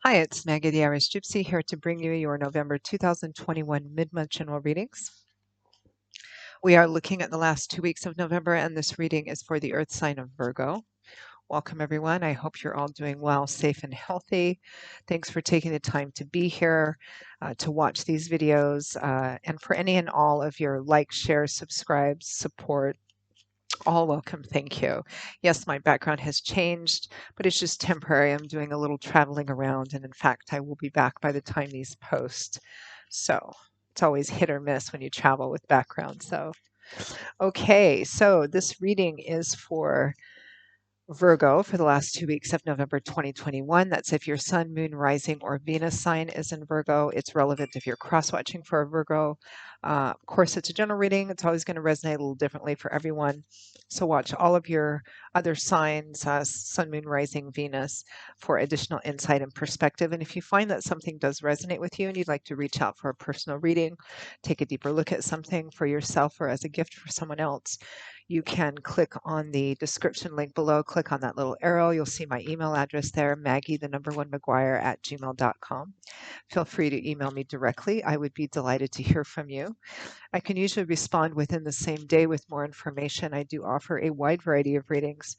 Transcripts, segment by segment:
Hi, it's Maggie the Irish Gypsy here to bring you your November 2021 mid-month general readings. We are looking at the last 2 weeks of November, and this reading is for the Earth sign of Virgo. Welcome, everyone. I hope you're all doing well, safe, and healthy. Thanks for taking the time to be here to watch these videos, and for any and all of your likes, shares, subscribes, support. All welcome. Thank you. Yes, my background has changed, but it's just temporary. I'm doing a little traveling around, and in fact, I will be back by the time these post. So it's always hit or miss when you travel with background. Okay, so this reading is for Virgo for the last 2 weeks of November 2021. That's if your sun, moon, rising, or Venus sign is in Virgo. It's relevant if you're cross-watching for a Virgo. Of course, it's a general reading. It's always going to resonate a little differently for everyone. So watch all of your other signs, sun, moon, rising, Venus, for additional insight and perspective. And if you find that something does resonate with you and you'd like to reach out for a personal reading, take a deeper look at something for yourself or as a gift for someone else, you can click on the description link below, click on that little arrow. You'll see my email address there, Maggie1McGuire@gmail.com. Feel free to email me directly. I would be delighted to hear from you. I can usually respond within the same day with more information. I do offer a wide variety of readings.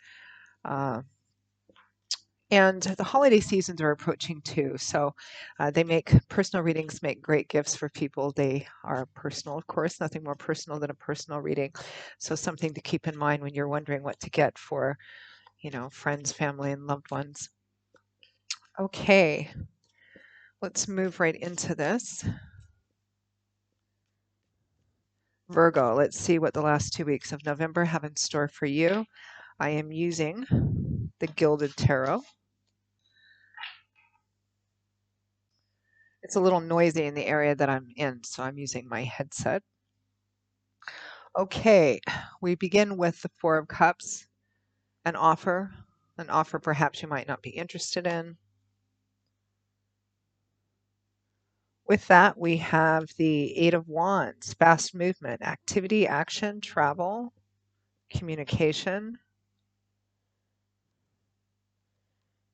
And the holiday seasons are approaching too. So they make personal readings make great gifts for people. They are personal, of course, nothing more personal than a personal reading. So something to keep in mind when you're wondering what to get for, friends, family, and loved ones. Okay, let's move right into this. Virgo, let's see what the last 2 weeks of November have in store for you. I am using the Gilded Tarot. It's a little noisy in the area that I'm in, so I'm using my headset. Okay, we begin with the Four of Cups, an offer perhaps you might not be interested in. With that, we have the Eight of Wands, fast movement, activity, action, travel, communication.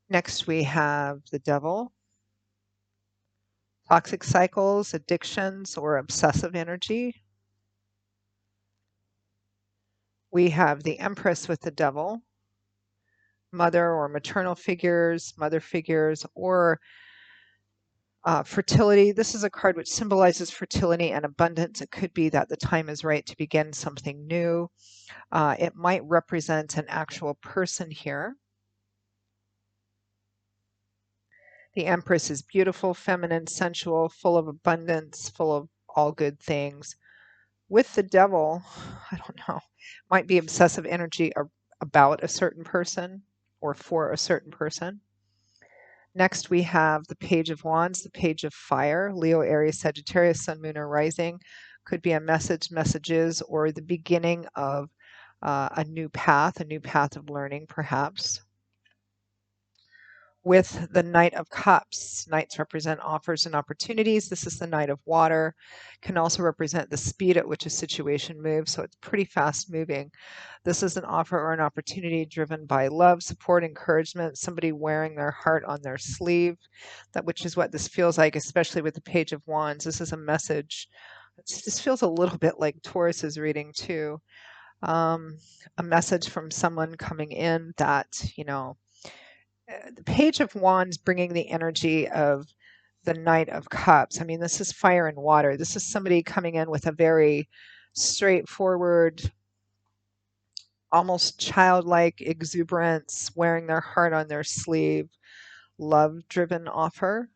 Next, we have the Devil, toxic cycles, addictions, or obsessive energy. We have the Empress with the Devil, mother or maternal figures, mother figures, or fertility. This is a card which symbolizes fertility and abundance. It could be that the time is right to begin something new. It might represent an actual person here. The Empress is beautiful, feminine, sensual, full of abundance, full of all good things. With the Devil, I don't know, might be obsessive energy about a certain person or for a certain person. Next, we have the Page of Wands, the Page of Fire, Leo, Aries, Sagittarius, Sun, Moon, or Rising. Could be a message, messages, or the beginning of a new path of learning, perhaps. With the Knight of Cups, Knights represent offers and opportunities. This is the Knight of Water. Can also represent the speed at which a situation moves, so it's pretty fast moving. This is an offer or an opportunity driven by love, support, encouragement, somebody wearing their heart on their sleeve, which is what this feels like, especially with the Page of Wands. This is a message. This feels a little bit like Taurus's reading too. A message from someone coming in that, the Page of Wands bringing the energy of the Knight of Cups. I mean, this is fire and water. This is somebody coming in with a very straightforward, almost childlike exuberance, wearing their heart on their sleeve, love-driven offer.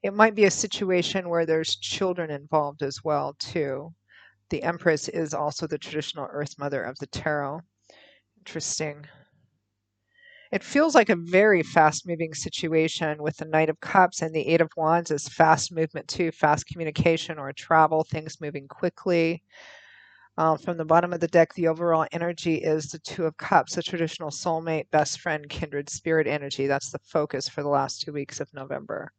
It might be a situation where there's children involved as well, too. The Empress is also the traditional Earth Mother of the Tarot. Interesting. It feels like a very fast-moving situation with the Knight of Cups, and the Eight of Wands is fast movement too, fast communication or travel, things moving quickly. From the bottom of the deck, the overall energy is the Two of Cups, the traditional soulmate, best friend, kindred spirit energy. That's the focus for the last 2 weeks of November.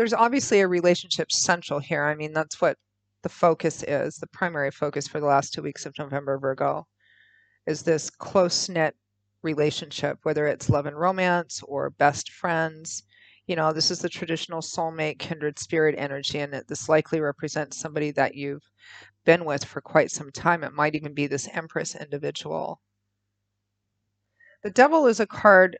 there's obviously a relationship central here. I mean, that's what the focus is. The primary focus for the last 2 weeks of November, Virgo, is this close-knit relationship, whether it's love and romance or best friends. You know, this is the traditional soulmate, kindred spirit energy, and this likely represents somebody that you've been with for quite some time. It might even be this Empress individual. The Devil is a card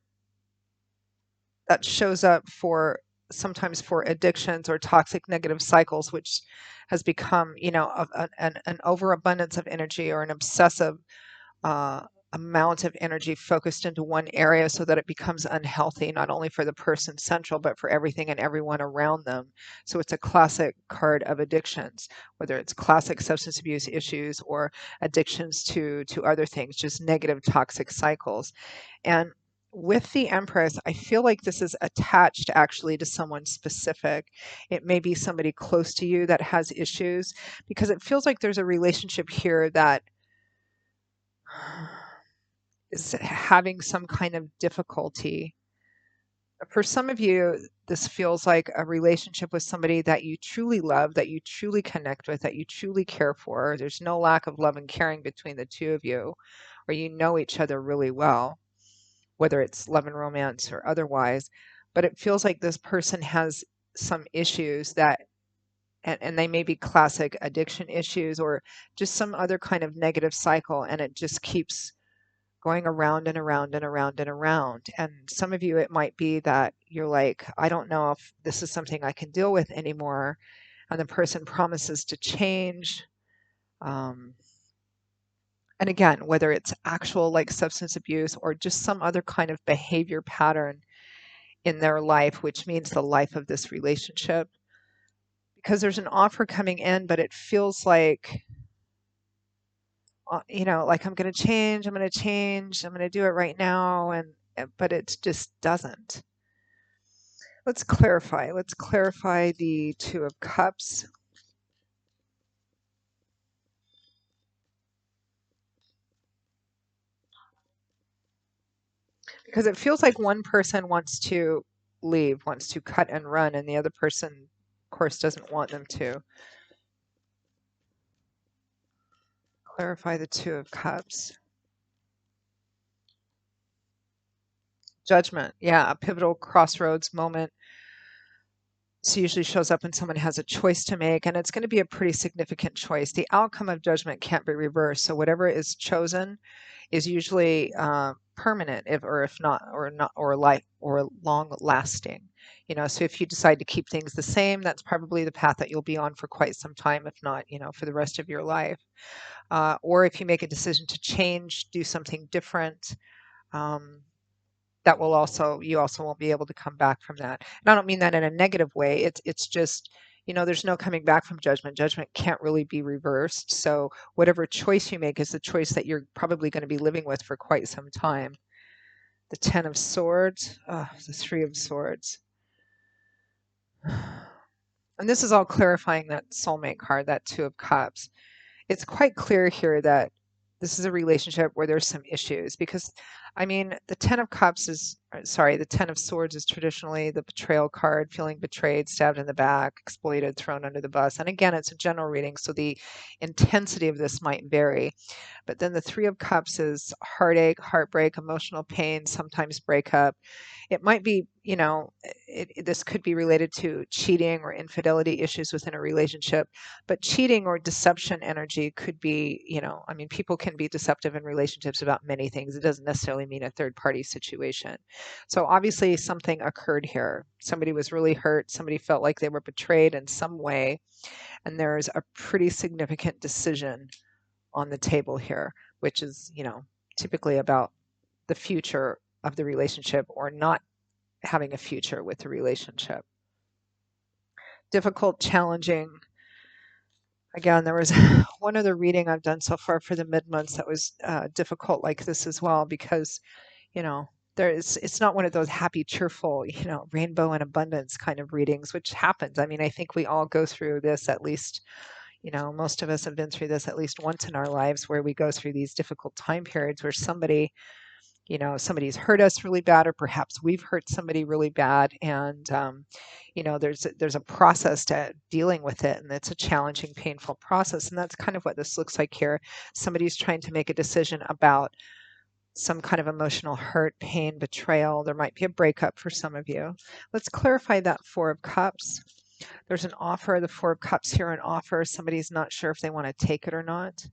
that shows up for sometimes for addictions or toxic negative cycles, which has become, you know, an overabundance of energy or an obsessive uh, amount of energy focused into one area so that it becomes unhealthy, not only for the person central, but for everything and everyone around them. So it's a classic card of addictions, whether it's classic substance abuse issues or addictions to other things, just negative toxic cycles. And with the Empress, I feel like this is attached actually to someone specific. It may be somebody close to you that has issues because it feels like there's a relationship here that is having some kind of difficulty. For some of you, this feels like a relationship with somebody that you truly love, that you truly connect with, that you truly care for. There's no lack of love and caring between the two of you, or you know each other really well, whether it's love and romance or otherwise. But it feels like this person has some issues that, and they may be classic addiction issues or just some other kind of negative cycle, and it just keeps going around and around and around and around. And some of you, it might be that you're like, I don't know if this is something I can deal with anymore. And the person promises to change. Um, and again, whether it's actual like substance abuse or just some other kind of behavior pattern in their life, which means the life of this relationship. Because there's an offer coming in, but it feels like, you know, like I'm going to change, I'm going to change, I'm going to do it right now. But it just doesn't. Let's clarify. Let's clarify the Two of Cups. Because it feels like one person wants to leave, wants to cut and run, and the other person, of course, doesn't want them to. Clarify the Two of Cups. Judgment. Yeah, a pivotal crossroads moment. So usually shows up when someone has a choice to make, and it's going to be a pretty significant choice. The outcome of judgment can't be reversed. So whatever is chosen is usually permanent, if not or long lasting. You know, so if you decide to keep things the same, that's probably the path that you'll be on for quite some time, if not, you know, for the rest of your life. Or if you make a decision to change, do something different. That will also you also won't be able to come back from that. And I don't mean that in a negative way. It's just, you know, there's no coming back from judgment. Judgment can't really be reversed. So whatever choice you make is the choice that you're probably going to be living with for quite some time. The Ten of Swords, the Three of Swords. And this is all clarifying that soulmate card, that Two of Cups. It's quite clear here that this is a relationship where there's some issues because, I mean, the Ten of Cups is, sorry, the Ten of Swords is traditionally the betrayal card, feeling betrayed, stabbed in the back, exploited, thrown under the bus. And again, it's a general reading, so the intensity of this might vary. But then the Three of Cups is heartache, heartbreak, emotional pain, sometimes breakup. It might be, you know, this could be related to cheating or infidelity issues within a relationship. But cheating or deception energy could be, you know, I mean, people can be deceptive in relationships about many things. It doesn't necessarily mean a third party situation. So obviously something occurred here. Somebody was really hurt. Somebody felt like they were betrayed in some way. And there's a pretty significant decision on the table here, which is, you know, typically about the future of the relationship or not having a future with the relationship. Difficult, challenging. Again, there was one other reading I've done so far for the mid-months that was difficult like this as well because, you know, it's not one of those happy, cheerful, you know, rainbow and abundance kind of readings, which happens. I mean, I think we all go through this at least, you know, most of us have been through this at least once in our lives where we go through these difficult time periods where somebody, you know, somebody's hurt us really bad, or perhaps we've hurt somebody really bad, and you know, there's a process to dealing with it, and it's a challenging, painful process, and that's kind of what this looks like here. Somebody's trying to make a decision about some kind of emotional hurt, pain, betrayal. There might be a breakup for some of you. Let's clarify that Four of Cups. There's an offer, the Four of Cups here, an offer. Somebody's not sure if they want to take it or not,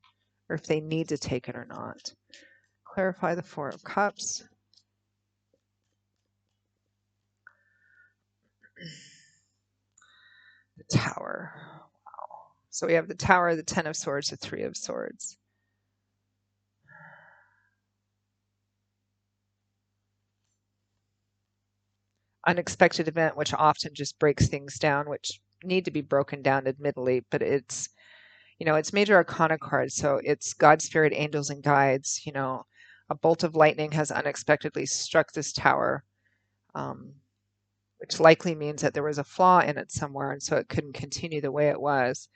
or if they need to take it or not. Clarify the Four of Cups. The Tower. Wow. So we have the Tower, the Ten of Swords, the Three of Swords. Unexpected event, which often just breaks things down, which need to be broken down, admittedly, but it's, you know, it's major arcana cards, so it's God, spirit, angels, and guides. You know, a bolt of lightning has unexpectedly struck this tower, which likely means that there was a flaw in it somewhere, and so it couldn't continue the way it was.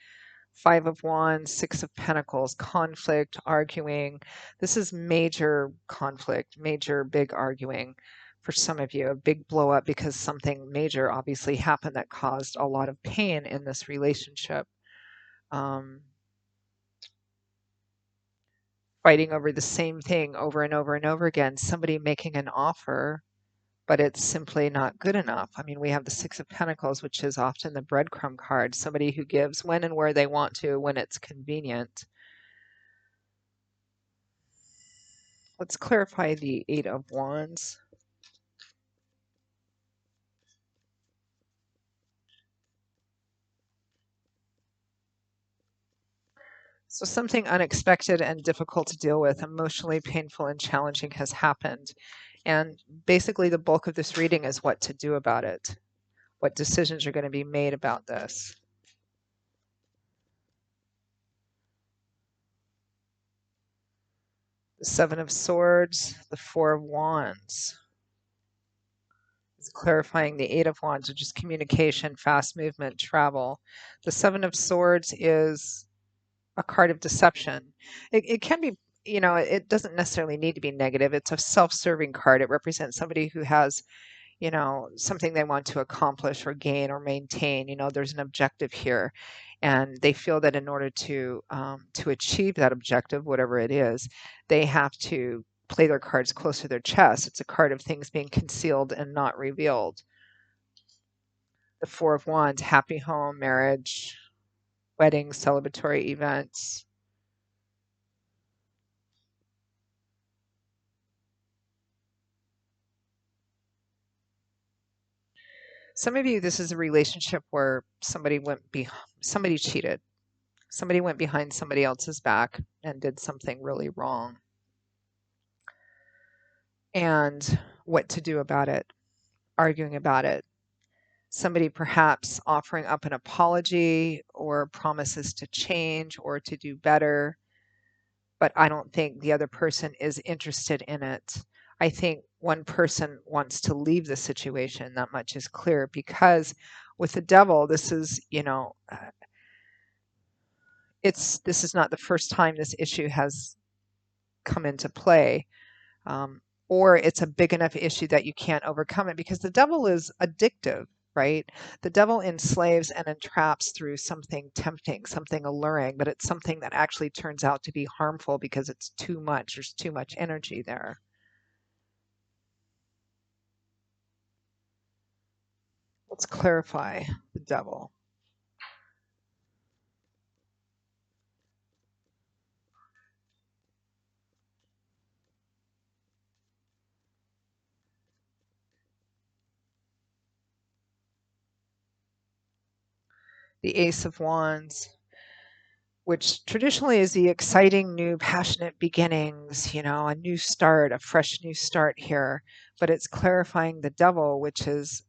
Five of Wands, Six of Pentacles, conflict, arguing. This is major conflict, major big arguing for some of you, a big blow up because something major obviously happened that caused a lot of pain in this relationship. Fighting over the same thing over and over and over again, somebody making an offer, but it's simply not good enough. I mean, we have the Six of Pentacles, which is often the breadcrumb card, somebody who gives when and where they want to, when it's convenient. Let's clarify the Eight of Wands. So something unexpected and difficult to deal with, emotionally painful and challenging has happened. And basically the bulk of this reading is what to do about it, what decisions are going to be made about this. The Seven of Swords, the Four of Wands. It's clarifying the Eight of Wands, which is communication, fast movement, travel. The Seven of Swords is a card of deception. It can be, you know, it doesn't necessarily need to be negative. It's a self-serving card. It represents somebody who has, you know, something they want to accomplish or gain or maintain. You know, there's an objective here, and they feel that in order to achieve that objective, whatever it is, they have to play their cards close to their chest. It's a card of things being concealed and not revealed. The Four of Wands, happy home, marriage, weddings, celebratory events. Some of you, this is a relationship where somebody cheated. Somebody went behind somebody else's back and did something really wrong. And what to do about it, arguing about it. Somebody perhaps offering up an apology or promises to change or to do better, but I don't think the other person is interested in it. I think one person wants to leave the situation. That much is clear, because with the Devil, this is, you know, this is not the first time this issue has come into play, or it's a big enough issue that you can't overcome it, because the Devil is addictive, right? The Devil enslaves and entraps through something tempting, something alluring, but it's something that actually turns out to be harmful because it's too much. There's too much energy there. Let's clarify the Devil. The Ace of Wands, which traditionally is the exciting, new, passionate beginnings, you know, a new start, a fresh new start here. But it's clarifying the Devil, which is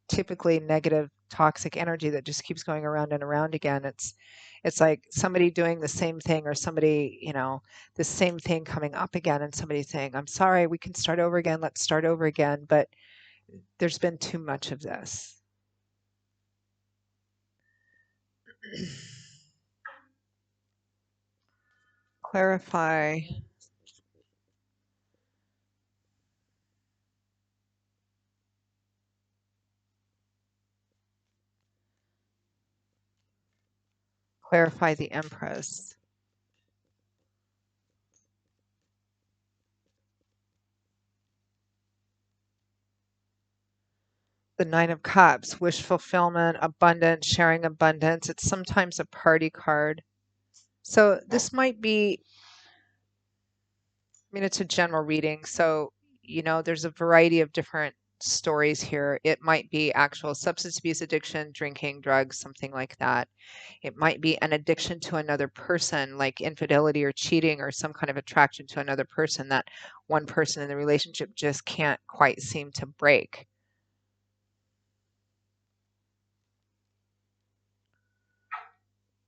typically negative, toxic energy that just keeps going around and around again. It's like somebody doing the same thing, or somebody, you know, the same thing coming up again, and somebody saying, I'm sorry, we can start over again, let's start over again. But there's been too much of this. Clarify Clarify the Empress. The Nine of Cups, wish fulfillment, abundance, sharing abundance. It's sometimes a party card. So this might be, I mean, it's a general reading. So, there's a variety of different stories here. It might be actual substance abuse addiction, drinking, drugs, something like that. It might be an addiction to another person, like infidelity or cheating or some kind of attraction to another person that one person in the relationship just can't quite seem to break.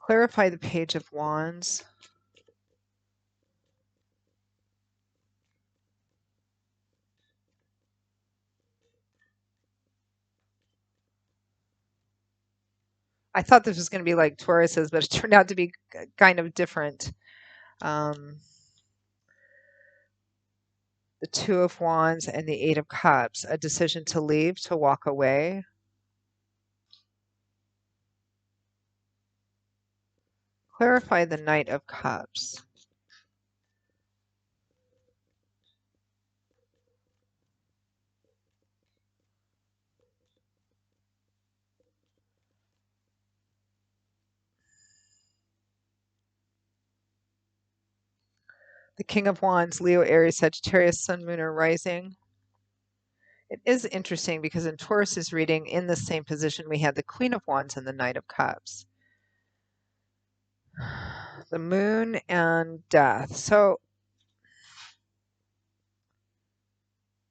Clarify the Page of Wands. I thought this was going to be like Taurus's, but it turned out to be kind of different. The Two of Wands and the Eight of Cups, a decision to leave, to walk away. Clarify the Knight of Cups. The King of Wands, Leo, Aries, Sagittarius, Sun, Moon, or Rising. It is interesting because in Taurus's reading, in the same position, we had the Queen of Wands and the Knight of Cups. The Moon and Death. So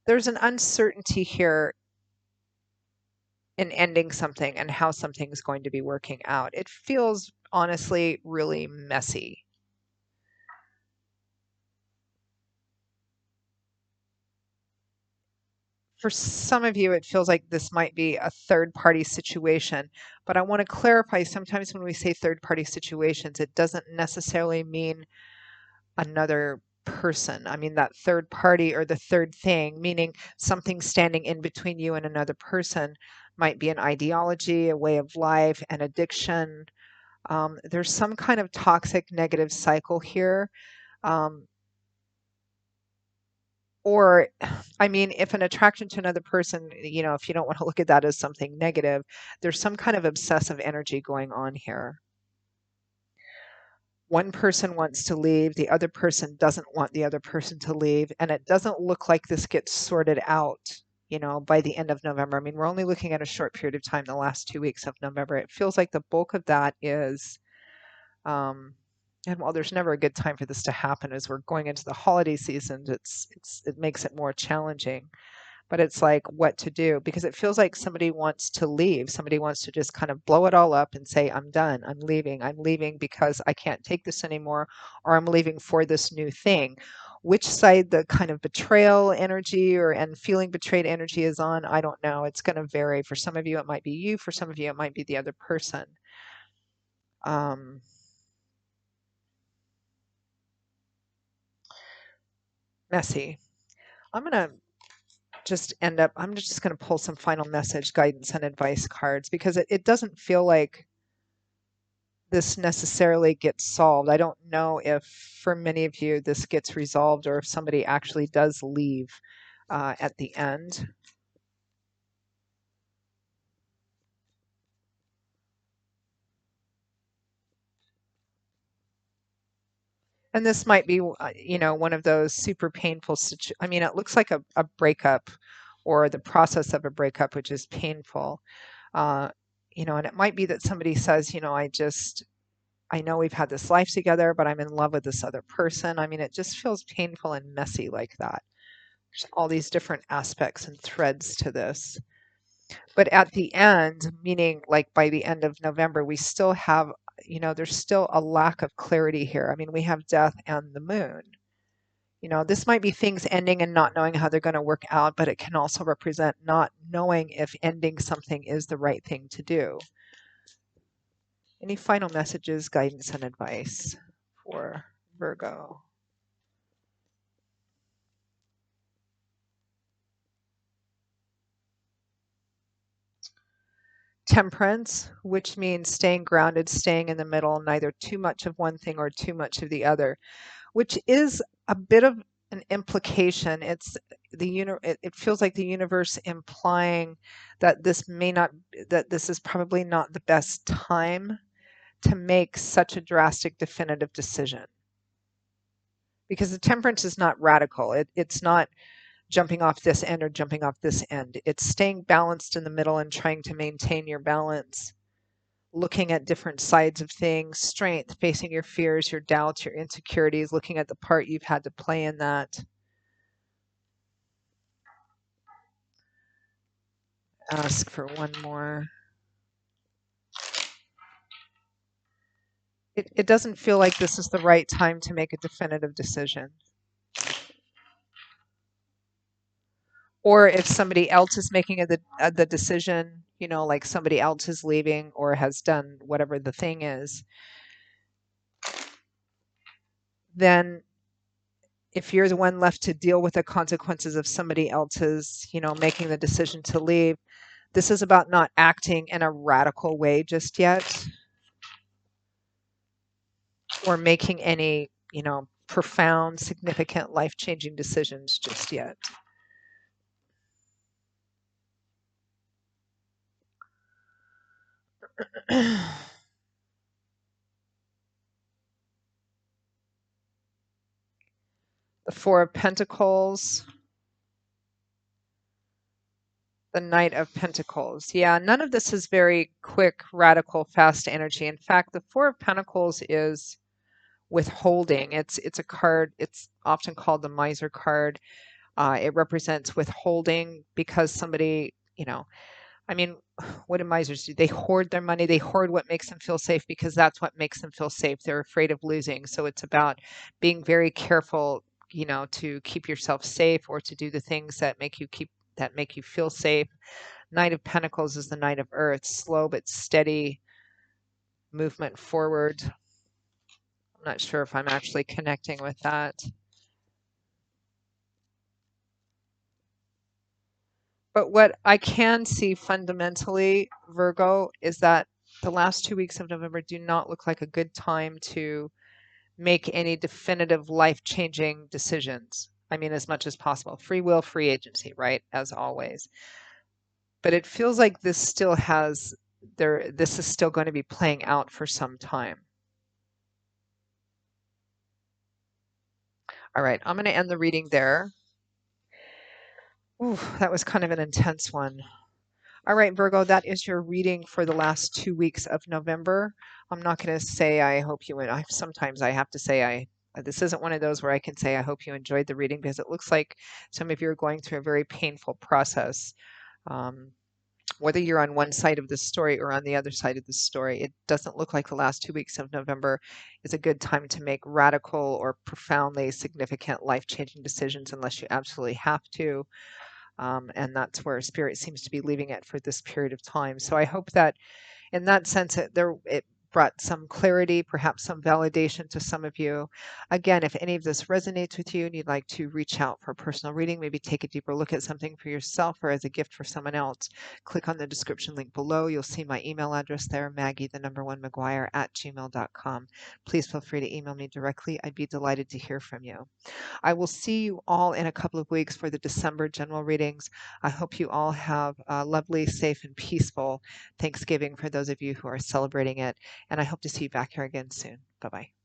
there's an uncertainty here in ending something and how something is going to be working out. It feels honestly really messy. For some of you, it feels like this might be a third party situation, but I want to clarify sometimes when we say third party situations, it doesn't necessarily mean another person. I mean, that third party or the third thing, meaning something standing in between you and another person, might be an ideology, a way of life, an addiction. There's some kind of toxic negative cycle here. Um, or, I mean, if an attraction to another person, if you don't want to look at that as something negative, there's some kind of obsessive energy going on here. One person wants to leave, the other person doesn't want the other person to leave, and it doesn't look like this gets sorted out, by the end of November. I mean, we're only looking at a short period of time, the last 2 weeks of November. It feels like the bulk of that is, and while there's never a good time for this to happen, as we're going into the holiday season, it makes it more challenging. But it's like what to do, because it feels like somebody wants to leave. Somebody wants to just kind of blow it all up and say, I'm done. I'm leaving. I'm leaving because I can't take this anymore, or I'm leaving for this new thing. Which side the kind of betrayal energy and feeling betrayed energy is on, I don't know. It's going to vary. For some of you, it might be you. For some of you, it might be the other person. Messy. I'm going to I'm just going to pull some final message, guidance, and advice cards, because it doesn't feel like this necessarily gets solved. I don't know if for many of you this gets resolved, or if somebody actually does leave at the end. And this might be, one of those super painful I mean, it looks like a breakup, or the process of a breakup, which is painful. Uh, and it might be that somebody says, I know we've had this life together, but I'm in love with this other person. I mean, it just feels painful and messy like that. There's all these different aspects and threads to this. But at the end, meaning like by the end of November, we still have, there's still a lack of clarity here. I mean, we have death and the moon. This might be things ending and not knowing how they're going to work out, but it can also represent not knowing if ending something is the right thing to do. Any final messages, guidance, and advice for Virgo? Temperance, which means staying grounded, staying in the middle, neither too much of one thing or too much of the other, which is a bit of an implication. It's it feels like the universe implying that this is probably not the best time to make such a drastic definitive decision. Because the temperance is not radical. It's not jumping off this end or jumping off this end. It's staying balanced in the middle and trying to maintain your balance, looking at different sides of things, strength, facing your fears, your doubts, your insecurities, looking at the part you've had to play in that. Ask for one more. It doesn't feel like this is the right time to make a definitive decision. Or if somebody else is making the decision, you know, like somebody else is leaving or has done whatever the thing is, then if you're the one left to deal with the consequences of somebody else's, you know, making the decision to leave, this is about not acting in a radical way just yet or making any, you know, profound, significant, life-changing decisions just yet. The Four of Pentacles, the Knight of Pentacles. Yeah, none of this is very quick, radical, fast energy. In fact, the Four of Pentacles is withholding. It's a card, it's often called the miser card. It represents withholding because somebody, you know, I mean, what do misers do? They hoard their money. They hoard what makes them feel safe because that's what makes them feel safe. They're afraid of losing. So it's about being very careful, you know, to keep yourself safe or to do the things that make you feel safe. Knight of Pentacles is the Knight of Earth, slow but steady movement forward. I'm not sure if I'm actually connecting with that. But what I can see fundamentally, Virgo, is that the last 2 weeks of November do not look like a good time to make any definitive life-changing decisions. I mean, as much as possible. Free will, free agency, right? As always. But it feels like this still has this is still going to be playing out for some time. All right, I'm going to end the reading there. Ooh, that was kind of an intense one. All right, Virgo, that is your reading for the last 2 weeks of November. I'm not going to say I hope you win. Sometimes I have to say this isn't one of those where I can say I hope you enjoyed the reading because it looks like some of you are going through a very painful process. Whether you're on one side of the story or on the other side of the story, it doesn't look like the last 2 weeks of November is a good time to make radical or profoundly significant life-changing decisions unless you absolutely have to. And that's where Spirit seems to be leaving it for this period of time. So I hope that in that sense, it brought some clarity, perhaps some validation to some of you. Again, if any of this resonates with you and you'd like to reach out for a personal reading, maybe take a deeper look at something for yourself or as a gift for someone else, click on the description link below. You'll see my email address there, Maggie1McGuire@gmail.com. Please feel free to email me directly. I'd be delighted to hear from you. I will see you all in a couple of weeks for the December general readings. I hope you all have a lovely, safe, and peaceful Thanksgiving for those of you who are celebrating it. And I hope to see you back here again soon. Bye-bye.